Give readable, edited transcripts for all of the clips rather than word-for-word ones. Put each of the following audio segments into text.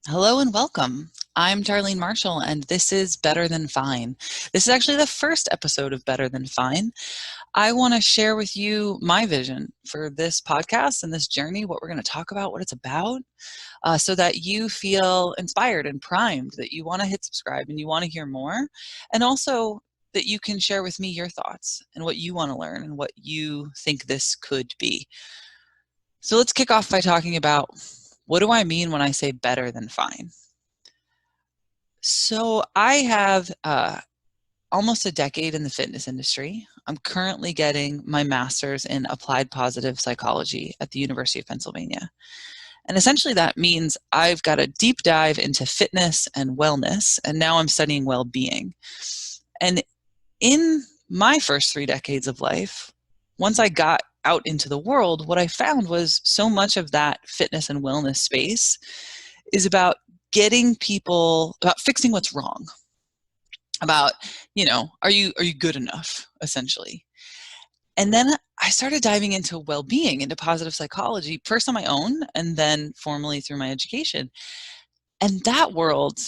Hello and welcome. I'm Darlene Marshall, and this is Better Than Fine. This is actually the first episode of Better Than Fine. I want to share with you my vision for this podcast and this journey, what we're going to talk about, what it's about, so that you feel inspired and primed, that you want to hit subscribe and you want to hear more, and also that you can share with me your thoughts and what you want to learn and what you think this could be. So let's kick off by talking about, what do I mean when I say better than fine? So I have almost a decade in the fitness industry. I'm currently getting my master's in applied positive psychology at the University of Pennsylvania. And essentially that means I've got a deep dive into fitness and wellness, and now I'm studying well-being. And in my first 3 decades of life, once I got out into the world, what I found was so much of that fitness and wellness space is about getting people, about fixing what's wrong, about, are you good enough, essentially. And then I started diving into well-being, into positive psychology, first on my own and then formally through my education. And that world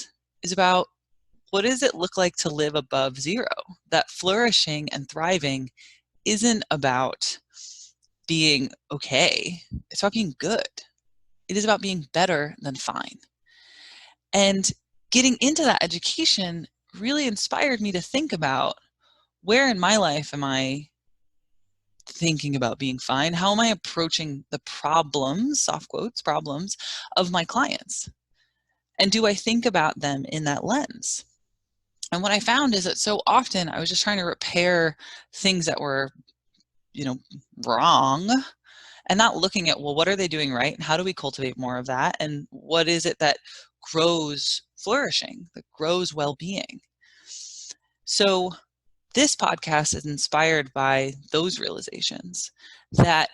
is about, what does it look like to live above zero? That flourishing and thriving isn't about being okay. It's about being good. It is about being better than fine. And getting into that education really inspired me to think about, where in my life am I thinking about being fine? How am I approaching the problems, soft quotes, problems of my clients? And do I think about them in that lens? And what I found is that so often I was just trying to repair things that were, wrong, and not looking at, well, what are they doing right? And how do we cultivate more of that? And what is it that grows flourishing, that grows well-being? So this podcast is inspired by those realizations, that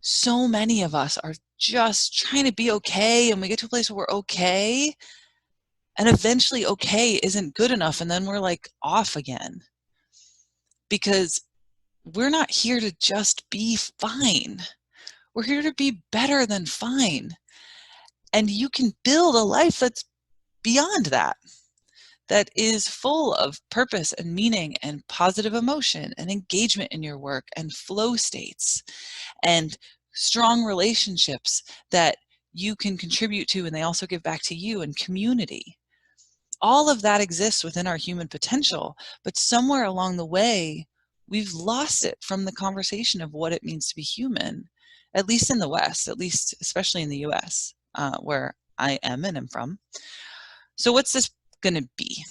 so many of us are just trying to be okay, and we get to a place where we're okay, and eventually okay isn't good enough, and then we're like off again, because we're not here to just be fine. We're here to be better than fine. And you can build a life that's beyond that, that is full of purpose and meaning and positive emotion and engagement in your work and flow states and strong relationships that you can contribute to, and they also give back to you, and community. All of that exists within our human potential, but somewhere along the way, we've lost it from the conversation of what it means to be human, at least in the West, at least especially in the US, where I am and am from. So what's this going to be?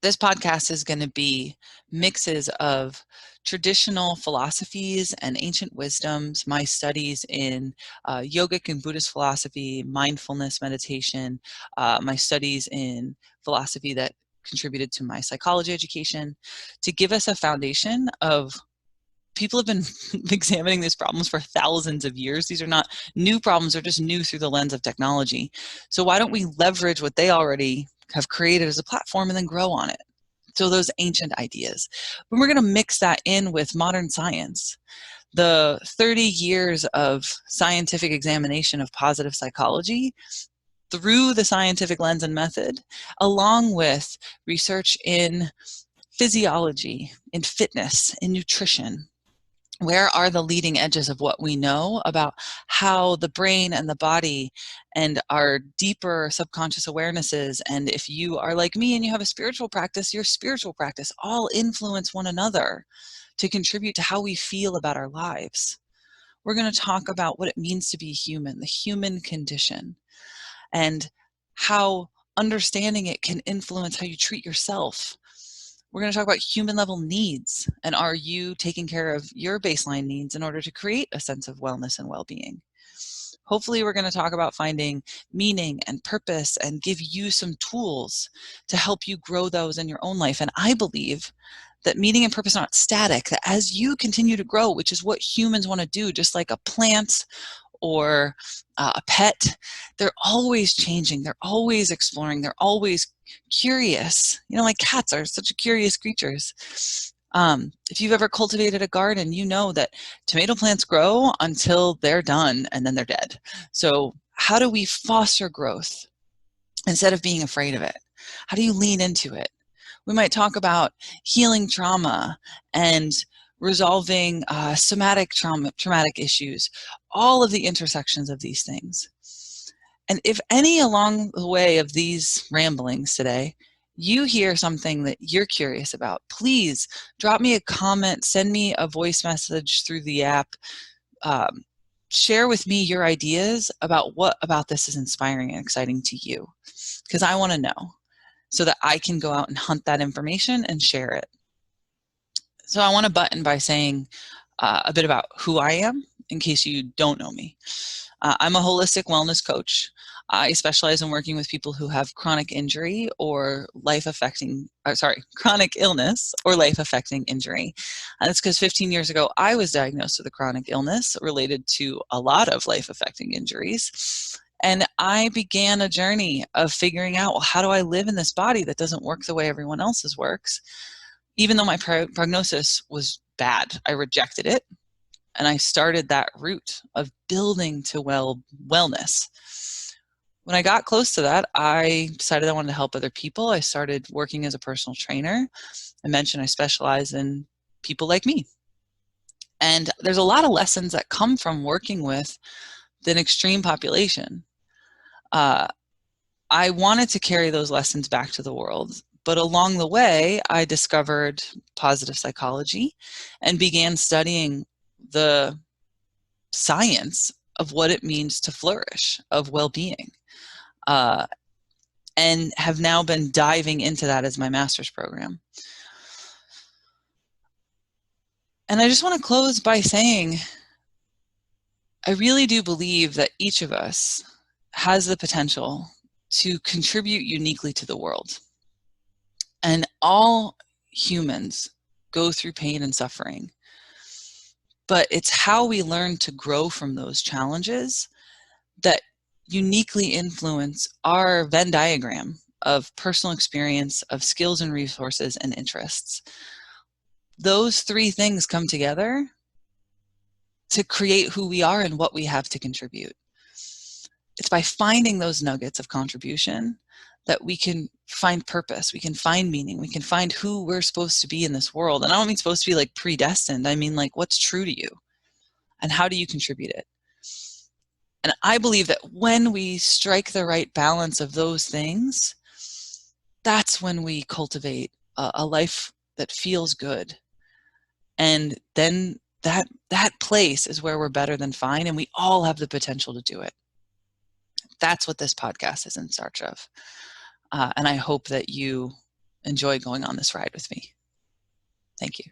This podcast is going to be mixes of traditional philosophies and ancient wisdoms, my studies in yogic and Buddhist philosophy, mindfulness meditation, my studies in philosophy that contributed to my psychology education, to give us a foundation of, people have been examining these problems for thousands of years. These are not new problems, they're just new through the lens of technology. So why don't we leverage what they already have created as a platform and then grow on it? So those ancient ideas. But we're going to mix that in with modern science. The 30 years of scientific examination of positive psychology through the scientific lens and method, along with research in physiology, in fitness, in nutrition. Where are the leading edges of what we know about how the brain and the body and our deeper subconscious awarenesses, and if you are like me and you have a spiritual practice, your spiritual practice, all influence one another to contribute to how we feel about our lives. We're going to talk about what it means to be human, the human condition, and how understanding it can influence how you treat yourself. We're going to talk about human level needs, and are you taking care of your baseline needs in order to create a sense of wellness and well-being? Hopefully we're going to talk about finding meaning and purpose and give you some tools to help you grow those in your own life. And I believe that meaning and purpose are not static, that as you continue to grow, which is what humans want to do, just like a plant or a pet, they're always changing, they're always exploring, they're always curious. Like cats are such curious creatures. If you've ever cultivated a garden, you know that tomato plants grow until they're done and then they're dead. So how do we foster growth instead of being afraid of it? How do you lean into it? We might talk about healing trauma and resolving traumatic issues, all of the intersections of these things. And if any along the way of these ramblings today, you hear something that you're curious about, please drop me a comment, send me a voice message through the app, um, share with me your ideas about what about this is inspiring and exciting to you, because I want to know so that I can go out and hunt that information and share it. So I want to button by saying a bit about who I am in case you don't know me. I'm a holistic wellness coach. I specialize in working with people who have chronic injury or chronic illness or life-affecting injury. And that's because 15 years ago, I was diagnosed with a chronic illness related to a lot of life-affecting injuries. And I began a journey of figuring out, well, how do I live in this body that doesn't work the way everyone else's works? Even though my prognosis was bad, I rejected it. And I started that route of building to wellness. When I got close to that, I decided I wanted to help other people. I started working as a personal trainer. I mentioned I specialize in people like me. And there's a lot of lessons that come from working with an extreme population. I wanted to carry those lessons back to the world. But along the way, I discovered positive psychology and began studying the science of what it means to flourish, of well-being, and have now been diving into that as my master's program. And I just want to close by saying, I really do believe that each of us has the potential to contribute uniquely to the world. And all humans go through pain and suffering. But it's how we learn to grow from those challenges that uniquely influence our Venn diagram of personal experience, of skills and resources and interests. Those three things come together to create who we are and what we have to contribute. It's by finding those nuggets of contribution that we can find purpose, we can find meaning, we can find who we're supposed to be in this world. And I don't mean supposed to be like predestined. I mean like what's true to you and how do you contribute it? And I believe that when we strike the right balance of those things, that's when we cultivate a life that feels good. And then that place is where we're better than fine, and we all have the potential to do it. That's what this podcast is in search of. And I hope that you enjoy going on this ride with me. Thank you.